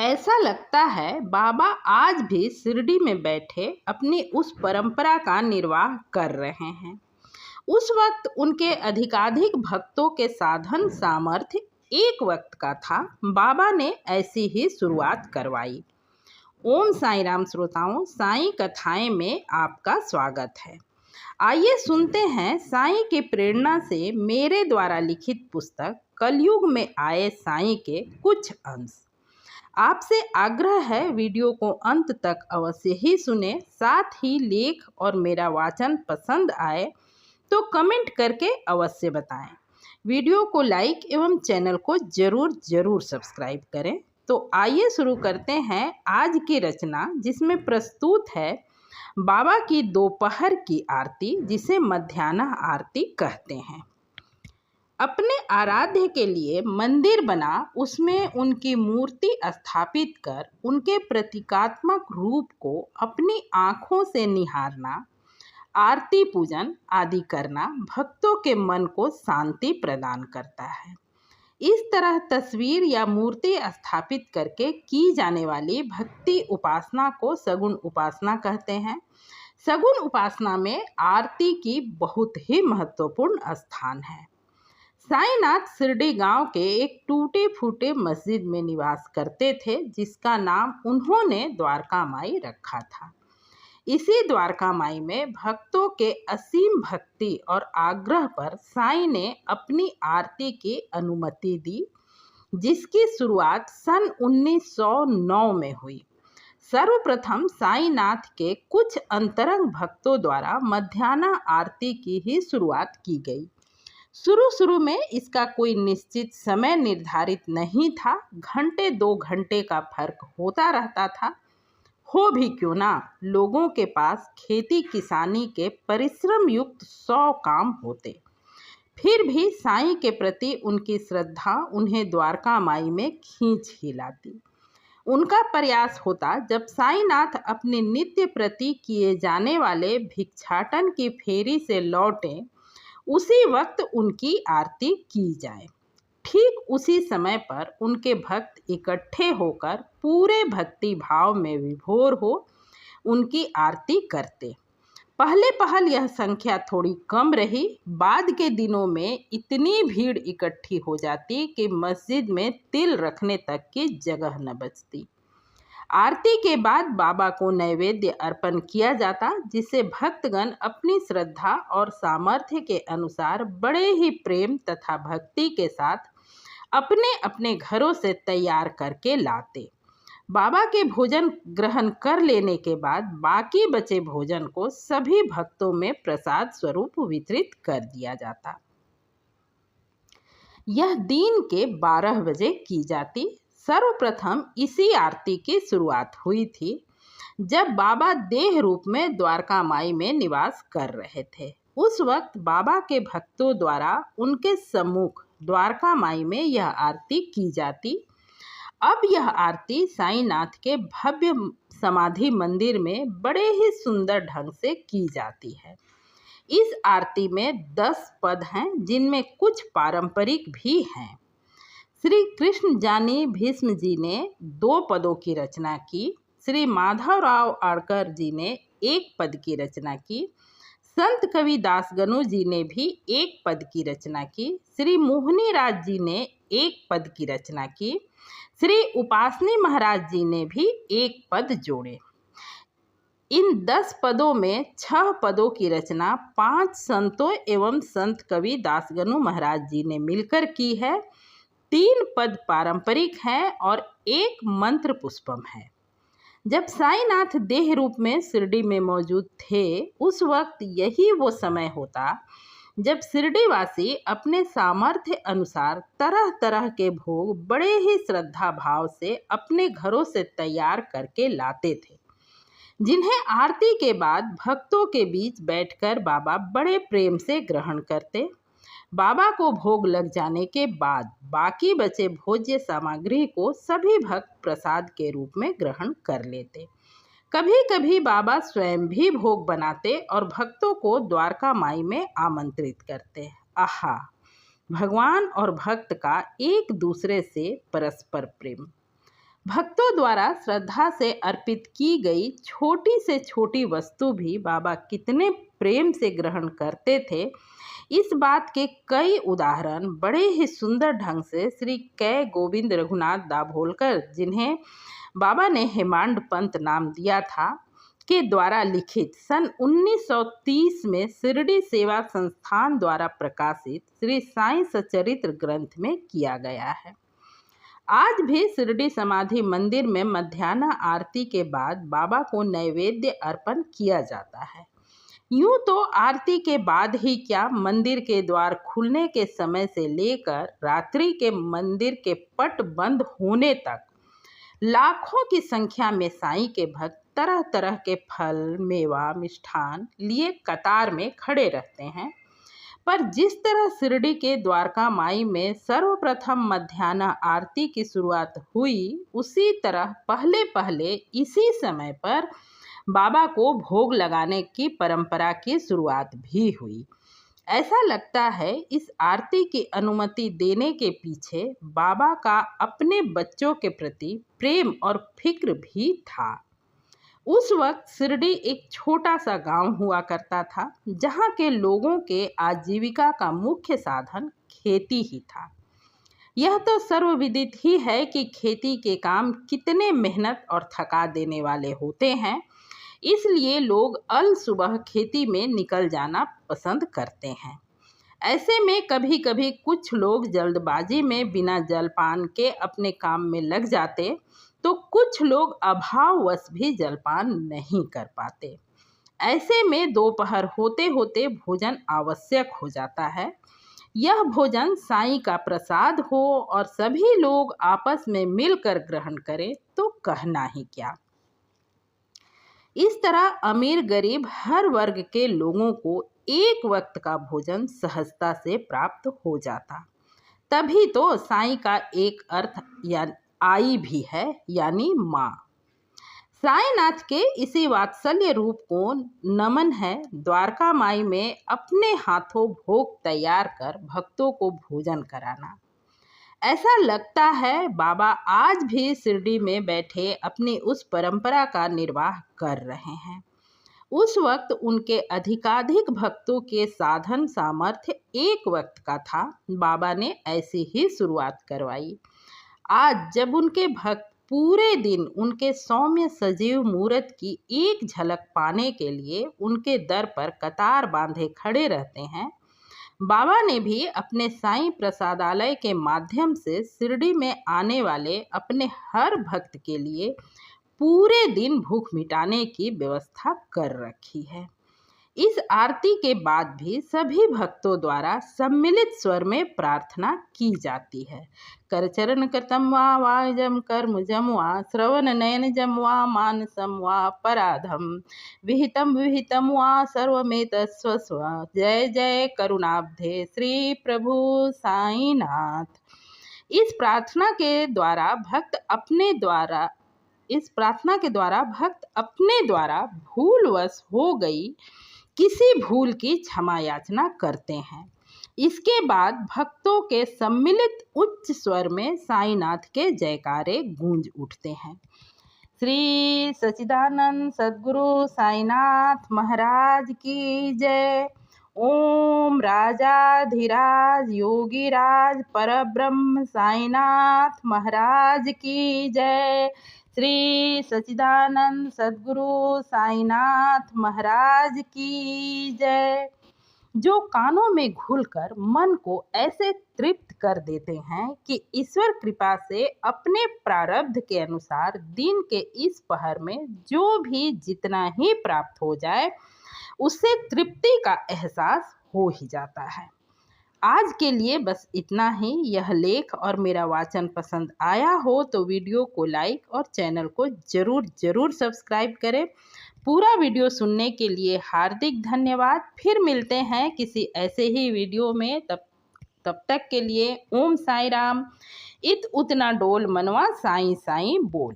ऐसा लगता है बाबा आज भी शिरडी में बैठे अपनी उस परंपरा का निर्वाह कर रहे हैं। उस वक्त उनके अधिकाधिक भक्तों के साधन सामर्थ्य एक वक्त का था। बाबा ने ऐसी ही शुरुआत करवाई। ओम साईं राम श्रोताओं, साईं कथाएं में आपका स्वागत है। आइए सुनते हैं साईं की प्रेरणा से मेरे द्वारा लिखित पुस्तक कलयुग में आए साईं के कुछ अंश। आपसे आग्रह है वीडियो को अंत तक अवश्य ही सुने। साथ ही लेख और मेरा वाचन पसंद आए तो कमेंट करके अवश्य बताएं। वीडियो को लाइक एवं चैनल को जरूर सब्सक्राइब करें। तो आइए शुरू करते हैं आज की रचना, जिसमें प्रस्तुत है बाबा की दोपहर की आरती, जिसे मध्याह्न आरती कहते हैं। अपने आराध्य के लिए मंदिर बना, उसमें उनकी मूर्ति स्थापित कर उनके प्रतीकात्मक रूप को अपनी आँखों से निहारना, आरती पूजन आदि करना भक्तों के मन को शांति प्रदान करता है। इस तरह तस्वीर या मूर्ति स्थापित करके की जाने वाली भक्ति उपासना को सगुण उपासना कहते हैं। सगुण उपासना में आरती की बहुत ही महत्वपूर्ण स्थान है। साईनाथ शिरडी गांव के एक टूटे फूटे मस्जिद में निवास करते थे, जिसका नाम उन्होंने द्वारका माई रखा था। इसी द्वारका माई में भक्तों के असीम भक्ति और आग्रह पर साईं ने अपनी आरती की अनुमति दी, जिसकी शुरुआत सन 1909 में हुई। सर्वप्रथम साईनाथ के कुछ अंतरंग भक्तों द्वारा मध्याह्न आरती की ही शुरुआत की गई। शुरू में इसका कोई निश्चित समय निर्धारित नहीं था। घंटे 2 घंटे का फर्क होता रहता था। हो भी क्यों ना, लोगों के पास खेती किसानी के परिश्रम युक्त 100 काम होते, फिर भी साईं के प्रति उनकी श्रद्धा उन्हें द्वारका माई में खींच ही लाती। उनका प्रयास होता, जब साईनाथ अपने नित्य प्रति किए जाने वाले भिक्षाटन की फेरी से लौटें, उसी वक्त उनकी आरती की जाए। ठीक उसी समय पर उनके भक्त इकट्ठे होकर पूरे भक्ति भाव में विभोर हो उनकी आरती करते। पहले यह संख्या थोड़ी कम रही। बाद के दिनों में इतनी भीड़ इकट्ठी हो जाती कि मस्जिद में तिल रखने तक की जगह न बचती। आरती के बाद बाबा को नैवेद्य अर्पण किया जाता, जिसे भक्तगण अपनी श्रद्धा और सामर्थ्य के अनुसार बड़े ही प्रेम तथा भक्ति के साथ अपने अपने घरों से तैयार करके लाते। बाबा के भोजन ग्रहण कर लेने के बाद बाकी बचे भोजन को सभी भक्तों में प्रसाद स्वरूप वितरित कर दिया जाता। यह दिन के 12 बजे की जाती। सर्वप्रथम इसी आरती की शुरुआत हुई थी जब बाबा देह रूप में द्वारका माई में निवास कर रहे थे। उस वक्त बाबा के भक्तों द्वारा उनके सम्मुख द्वारका माई में यह आरती की जाती। अब यह आरती साईनाथ के भव्य समाधि मंदिर में बड़े ही सुंदर ढंग से की जाती है। इस आरती में 10 पद हैं, जिनमें कुछ पारंपरिक भी हैं। श्री कृष्ण जानी भीष्म जी ने 2 पदों की रचना की। श्री माधवराव आड़कर जी ने 1 पद की रचना की। संत कवि दासगनु जी ने भी 1 पद की रचना की। श्री मोहनी राज जी ने 1 पद की रचना की। श्री उपासनी महाराज जी ने भी 1 पद जोड़े। इन 10 पदों में 6 पदों की रचना 5 संतों एवं संत कवि दासगनु महाराज जी ने मिलकर की है। 3 पद पारंपरिक हैं और 1 मंत्र पुष्पम है। जब साईनाथ देह रूप में शिरडी में मौजूद थे, उस वक्त यही वो समय होता जब शिरडी वासी अपने सामर्थ्य अनुसार तरह तरह के भोग बड़े ही श्रद्धा भाव से अपने घरों से तैयार करके लाते थे, जिन्हें आरती के बाद भक्तों के बीच बैठकर बाबा बड़े प्रेम से ग्रहण करते। बाबा को भोग लग जाने के बाद बाकी बचे भोज्य सामग्री को सभी भक्त प्रसाद के रूप में ग्रहण कर लेते। कभी कभी बाबा स्वयं भी भोग बनाते और भक्तों को द्वारका माई में आमंत्रित करते। आहा, भगवान और भक्त का एक दूसरे से परस्पर प्रेम। भक्तों द्वारा श्रद्धा से अर्पित की गई छोटी से छोटी वस्तु भी बाबा कितने प्रेम से ग्रहण करते थे, इस बात के कई उदाहरण बड़े ही सुंदर ढंग से श्री कै गोविंद रघुनाथ दाभोलकर, जिन्हें बाबा ने हेमांड पंत नाम दिया था, के द्वारा लिखित सन 1930 में शिरडी सेवा संस्थान द्वारा प्रकाशित श्री साईं सचरित्र ग्रंथ में किया गया है। आज भी शिरडी समाधि मंदिर में मध्याह्न आरती के बाद बाबा को नैवेद्य अर्पण किया जाता है। यूं तो आरती के बाद ही क्या, मंदिर के द्वार खुलने के समय से लेकर रात्रि के मंदिर के पट बंद होने तक लाखों की संख्या में साईं के भक्त तरह तरह के फल, मेवा, मिष्ठान लिए कतार में खड़े रहते हैं। पर जिस तरह शिरडी के द्वारका माई में सर्वप्रथम मध्याह्न आरती की शुरुआत हुई, उसी तरह पहले पहले इसी समय पर बाबा को भोग लगाने की परंपरा की शुरुआत भी हुई। ऐसा लगता है इस आरती की अनुमति देने के पीछे बाबा का अपने बच्चों के प्रति प्रेम और फिक्र भी था। उस वक्त शिरडी एक छोटा सा गांव हुआ करता था, जहां के लोगों के आजीविका का मुख्य साधन खेती ही था। यह तो सर्वविदित ही है कि खेती के काम कितने मेहनत और थका देने वाले होते हैं, इसलिए लोग अल सुबह खेती में निकल जाना पसंद करते हैं। ऐसे में कभी कभी कुछ लोग जल्दबाजी में बिना जलपान के अपने काम में लग जाते, तो कुछ लोग अभाववश भी जलपान नहीं कर पाते। ऐसे में दोपहर होते होते भोजन आवश्यक हो जाता है। यह भोजन साईं का प्रसाद हो और सभी लोग आपस में मिलकर ग्रहण करें तो कहना ही क्या। इस तरह अमीर गरीब हर वर्ग के लोगों को एक वक्त का भोजन सहजता से प्राप्त हो जाता। तभी तो साईं का एक अर्थ आई भी है, यानी माँ। साईंनाथ के इसी वात्सल्य रूप को नमन है द्वारका माई में अपने हाथों भोग तैयार कर भक्तों को भोजन कराना। ऐसा लगता है बाबा आज भी शिरडी में बैठे अपनी उस परंपरा का निर्वाह कर रहे हैं। उस वक्त उनके अधिकाधिक भक्तों के साधन सामर्थ्य एक वक्त का था, बाबा ने ऐसी ही शुरुआत करवाई। आज जब उनके भक्त पूरे दिन उनके सौम्य सजीव मूर्त की एक झलक पाने के लिए उनके दर पर कतार बांधे खड़े रहते हैं, बाबा ने भी अपने साईं प्रसादालय के माध्यम से शिरडी में आने वाले अपने हर भक्त के लिए पूरे दिन भूख मिटाने की व्यवस्था कर रखी है। इस आरती के बाद भी सभी भक्तों द्वारा सम्मिलित स्वर में प्रार्थना की जाती है। कर चरण कृतम वा वाजम कर्म जम वा श्रवण नयन जम वा मानसम वा पराधम विहितम विहितम वा सर्वमेत स्वस्व जय जय करुणाब्धे श्री प्रभु साईनाथ। इस प्रार्थना के द्वारा भक्त अपने द्वारा भूलवश हो गई किसी भूल की क्षमा याचना करते हैं। इसके बाद भक्तों के सम्मिलित उच्च स्वर में साईनाथ के जयकारे गूंज उठते हैं। श्री सच्चिदानंद सद्गुरु साईनाथ महाराज की जय। ओम राजाधिराज योगीराज परब्रह्म साईनाथ महाराज की जय। श्री सच्चिदानंद सद्गुरु साईनाथ महाराज की जय। जो कानों में घुलकर मन को ऐसे तृप्त कर देते हैं कि ईश्वर कृपा से अपने प्रारब्ध के अनुसार दिन के इस पहर में जो भी जितना ही प्राप्त हो जाए उससे तृप्ति का एहसास हो ही जाता है। आज के लिए बस इतना ही। यह लेख और मेरा वाचन पसंद आया हो तो वीडियो को लाइक और चैनल को जरूर सब्सक्राइब करें। पूरा वीडियो सुनने के लिए हार्दिक धन्यवाद। फिर मिलते हैं किसी ऐसे ही वीडियो में। तब तक के लिए ओम साई राम। इत उतना डोल मनवा साईं साईं बोल।